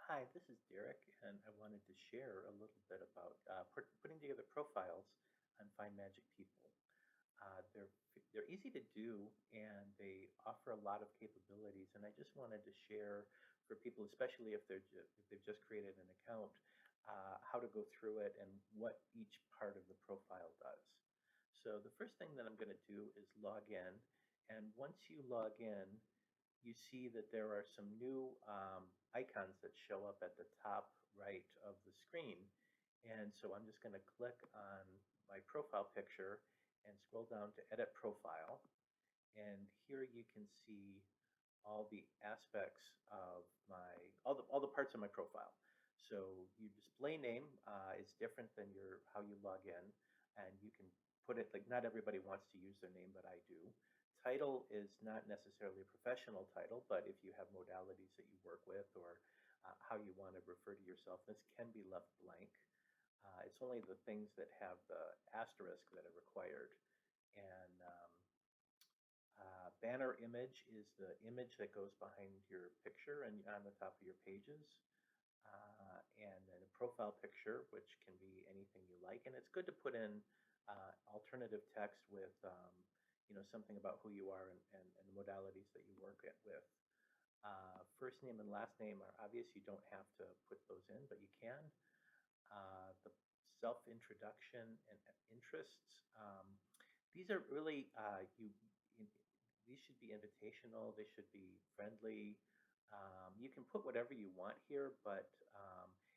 Hi, this is Derek, and I wanted to share a little bit about putting together profiles on FindMagicPeople. They're easy to do, and they offer a lot of capabilities. And I just wanted to share for people, especially if they've just created an account, how to go through it and what each part of the profile does. So the first thing that I'm going to do is log in, and once you log in, you see that there are some new icons that show up at the top right of the screen. And so I'm just going to click on my profile picture and scroll down to Edit Profile. And here you can see all the aspects of all the parts of my profile. So your display name is different than your how you log in, and you can put it like not everybody wants to use their name, but I do. Title is not necessarily a professional title, but if you have modalities that you work with or how you want to refer to yourself, this can be left blank. It's only the things that have the asterisk that are required. And banner image is the image that goes behind your picture and on the top of your pages. And then a profile picture, which can be anything you like. And it's good to put in alternative text with, something about who you are and the modalities that you work with. First name and last name are obvious. You don't have to put those in, but you can. The self-introduction and interests. These are really these should be invitational. They should be friendly. You can put whatever you want here, but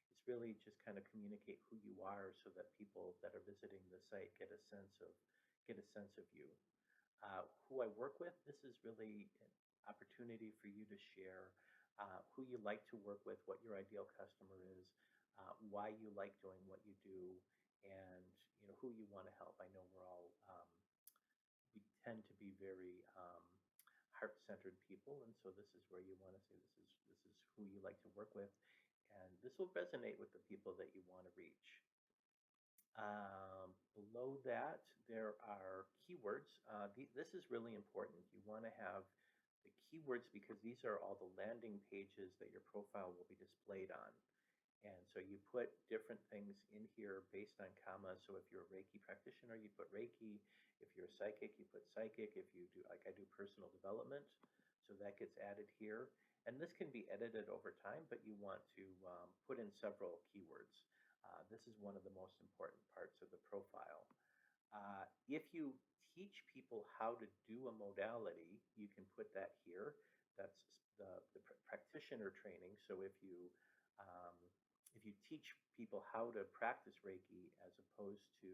it's really just kind of communicate who you are so that people that are visiting the site get a sense of you. Who I work with. This is really an opportunity for you to share who you like to work with, what your ideal customer is, why you like doing what you do, and who you want to help. I know we tend to be very heart-centered people, and so this is where you want to say this is who you like to work with, and this will resonate with the people that you want to reach. Below that, there are keywords. This is really important. You want to have the keywords because these are all the landing pages that your profile will be displayed on. And so you put different things in here based on commas. So if you're a Reiki practitioner, you put Reiki. If you're a psychic, you put psychic. If you do, like I do, personal development, so that gets added here. And this can be edited over time, but you want to put in several keywords. This is one of the most important parts of the profile. If you teach people how to do a modality, you can put that here. That's the practitioner training. So if you teach people how to practice Reiki as opposed to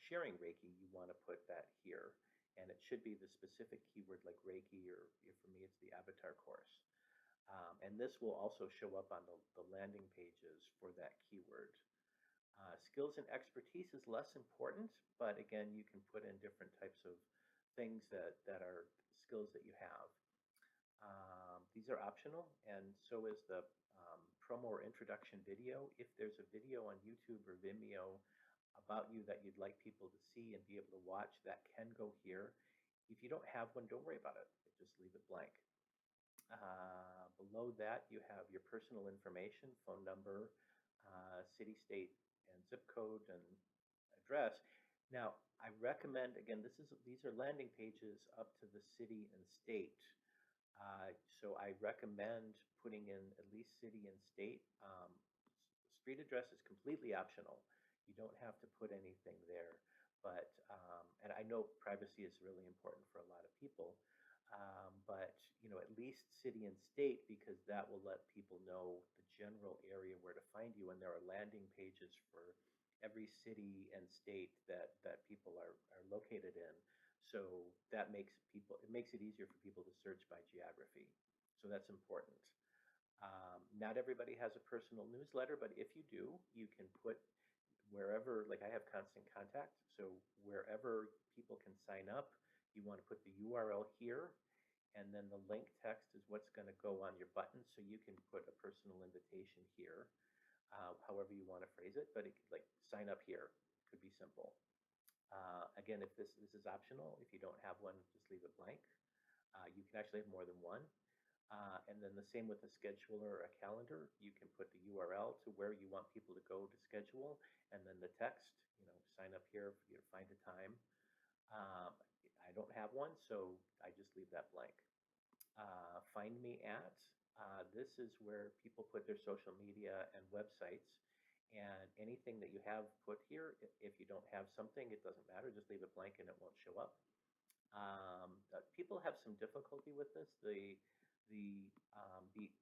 sharing Reiki, you want to put that here. And it should be the specific keyword like Reiki, or for me, it's the avatar course. And this will also show up on the landing pages for that keyword. Skills and expertise is less important, but again, you can put in different types of things that are skills that you have. These are optional, and so is the promo or introduction video. If there's a video on YouTube or Vimeo about you that you'd like people to see and be able to watch, that can go here. If you don't have one, don't worry about it. Just leave it blank. Below that, you have your personal information, phone number, city, state, and zip code and address. Now, I recommend, again, these are landing pages up to the city and state. So I recommend putting in at least city and state. Street address is completely optional. You don't have to put anything there. But and I know privacy is really important for a lot of people. But at least city and state, because that will let people know the general area where to find you. And there are landing pages for every city and state that people are located in. So it makes it easier for people to search by geography. So that's important. Not everybody has a personal newsletter, but if you do, you can put wherever, like I have constant contact. So wherever people can sign up, you want to put the URL here, and then the link text is what's going to go on your button. So you can put a personal invitation here, however you want to phrase it, but like sign up here could be simple. Again, if this is optional, if you don't have one, just leave it blank. You can actually have more than one. And then the same with a scheduler or a calendar. You can put the URL to where you want people to go to schedule, and then the text, sign up here for you to find a time. Um, I don't have one, so I just leave that blank. Find me at. This is where people put their social media and websites. And anything that you have put here, if you don't have something, it doesn't matter. Just leave it blank and it won't show up. People have some difficulty with this. The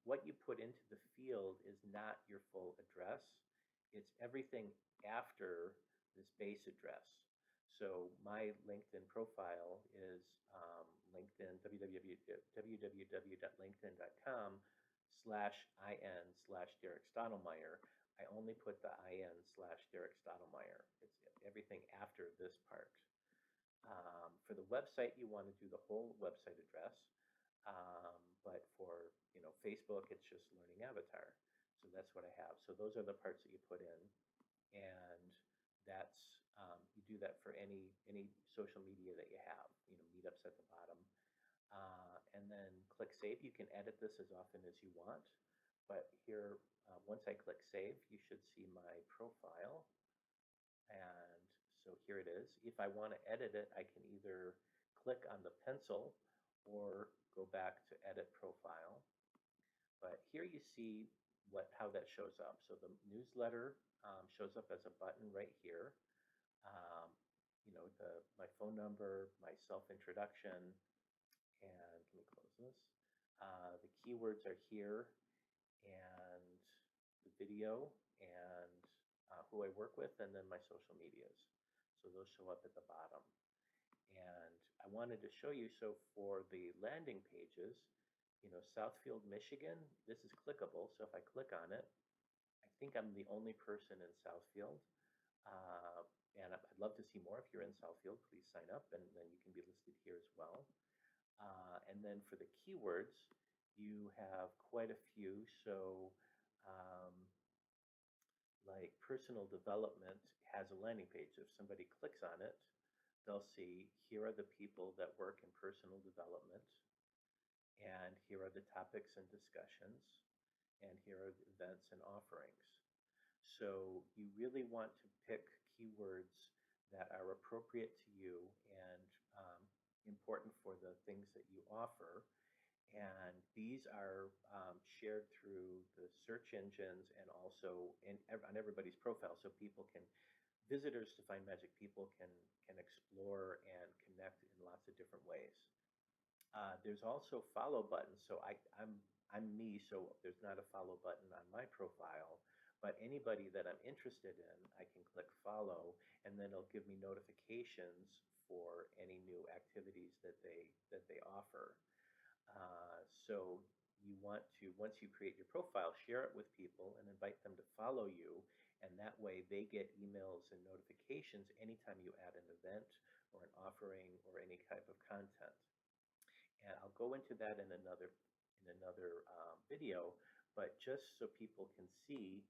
what you put into the field is not your full address. It's everything after this base address. So my LinkedIn profile is LinkedIn, www.linkedin.com/in/Derek Stottlemyre. I only put the in/Derek Stottlemyre. It's everything after this part. For the website, you want to do the whole website address. But for Facebook, it's just Learning Avatar. So that's what I have. So those are the parts that you put in, and that's you do that for any social media that you have. Meetups at the bottom, and then click save. You can edit this as often as you want, but here, once I click save, you should see my profile. And so here it is. If I want to edit it, I can either click on the pencil or go back to edit profile. But here you see how that shows up. So the newsletter shows up as a button right here. Um, my phone number, my self-introduction, and let me close this. The keywords are here, and the video, and who I work with, and then my social medias. So those show up at the bottom. And I wanted to show you, so for the landing pages, Southfield, Michigan, this is clickable. So if I click on it, I think I'm the only person in Southfield. And I'd love to see more. If you're in Southfield, please sign up, and then you can be listed here as well. And then for the keywords, you have quite a few. So like personal development has a landing page. If somebody clicks on it, they'll see here are the people that work in personal development, and here are the topics and discussions, and here are the events and offerings. So you really want to pick keywords that are appropriate to you and important for the things that you offer. And these are shared through the search engines and also on everybody's profile, so visitors to Find Magic People can explore and connect in lots of different ways. There's also follow buttons. So I'm me, so there's not a follow button on my profile, but anybody that I'm interested in, I can click follow, and then it'll give me notifications for any new activities that they offer. So you want to, once you create your profile, share it with people and invite them to follow you, and that way they get emails and notifications anytime you add an event or an offering or any type of content. And I'll go into that in another video, but just so people can see,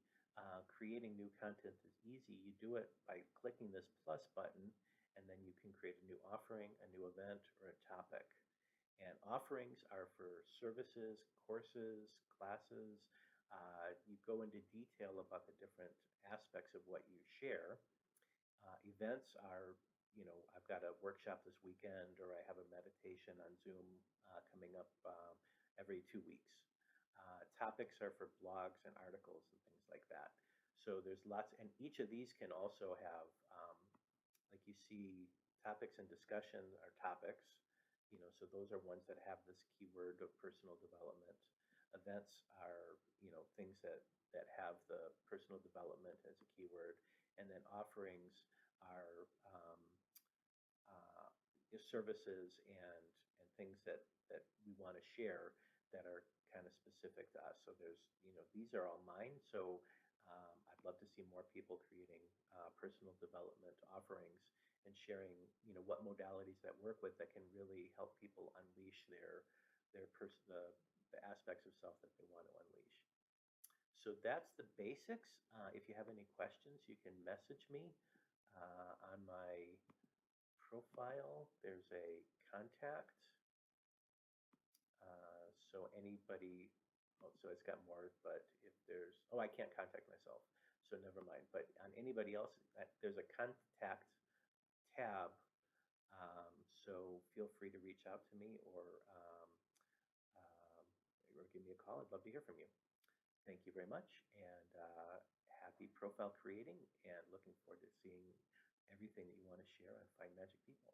creating new content is easy. You do it by clicking this plus button, and then you can create a new offering, a new event, or a topic. And offerings are for services, courses, classes. You go into detail about the different aspects of what you share. Events are, I've got a workshop this weekend, or I have a meditation on Zoom coming up every 2 weeks. Topics are for blogs and articles and things like that. So there's lots, and each of these can also have, like you see, topics and discussion are topics. So those are ones that have this keyword of personal development. Events are, things that have the personal development as a keyword. And then offerings are services and things that we want to share that are kind of specific to us. So there's, these are all mine. So I'd love to see more people creating personal development offerings and sharing, what modalities that work with that can really help people unleash the aspects of self that they want to unleash. So that's the basics. If you have any questions, you can message me on my profile. There's a contact. So anybody, oh, so it's got more, but if there's, oh, I can't contact myself, so never mind. But on anybody else, there's a contact tab. So feel free to reach out to me um, or give me a call. I'd love to hear from you. Thank you very much, and happy profile creating, and looking forward to seeing everything that you want to share on Find Magic People.